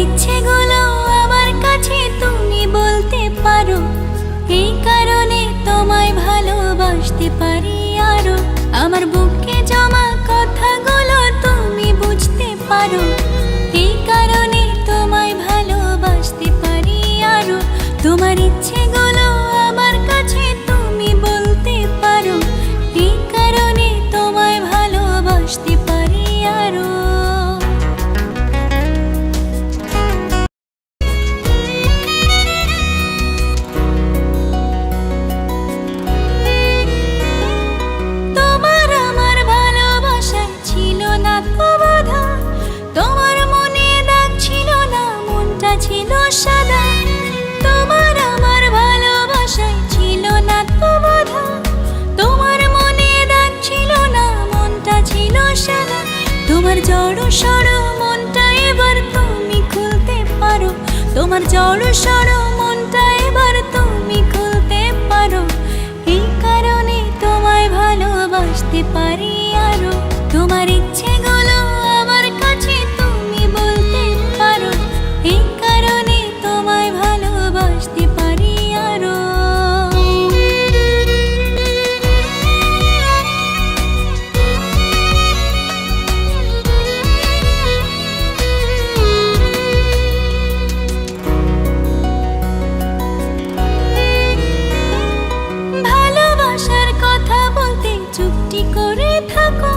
ইচ্ছেগুলো আমার কাছে তুমি বলতে পারো, এই কারণে তোমায় ভালোবাসতে পারি আরো। আমার বুকে জমা কথাগুলো তুমি বুঝতে পারো, এই কারণে তোমায় ভালোবাসতে পারি আরো। তোমার ইচ্ছেগুলো আমার কাছে তুমি বলতে পারো, এই কারণে তোমায় ভালোবাসতে পারি আরো। তোমার আমার ভালোবাসায় ছিল না তো বাধা, তোমার মনে দাগ ছিল না, মনটা ছিল সাদা। তোমার আমার ভালোবাসায় ছিল না তো বাধা, তোমার মনে দাগ ছিল না, মনটা ছিল সাদা। তোমার জড় সড় মনটা এবার তুমি খুলতে পারো, তোমার জড় সড় মনটা এবার তুমি খুলতে পারো, এই কারণে তোমায় ভালোবাসতে পারি আরো। তোমার ইচ্ছেগুলো আমার কাছে তুমি বলতে পারো, এই কারণে তোমায় ভালোবাসতে পারি আরো। ভালোবাসার কথা বলতে চুপটি করে থাকো,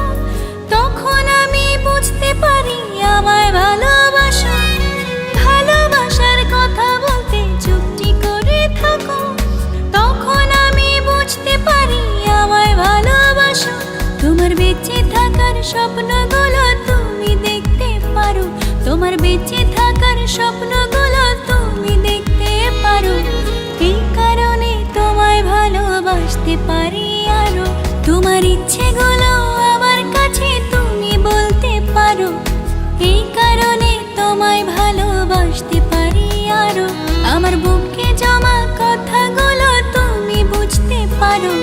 তখন আমি বুঝতে পারি আমায় ভালোবাসো। ভালোবাসার কথা বলতে চুপটি করে থাকো, তখন আমি বুঝতে পারি আমায় ভালোবাসো। তোমার বেঁচে থাকার স্বপ্নগুলো তুমি দেখতে পারো, তোমার বেঁচে থাকার স্বপ্নগুলো তুমি দেখতে পারো, এই কারণে তোমায় ভালোবাসতে পারি আরো। তোমার ইচ্ছেগুলো আমার কাছে তুমি বলতে পারো, এই কারণে তোমায় ভালোবাসতে পারি আরো। আমার বুকে জমা কথাগুলো তুমি বুঝতে পারো,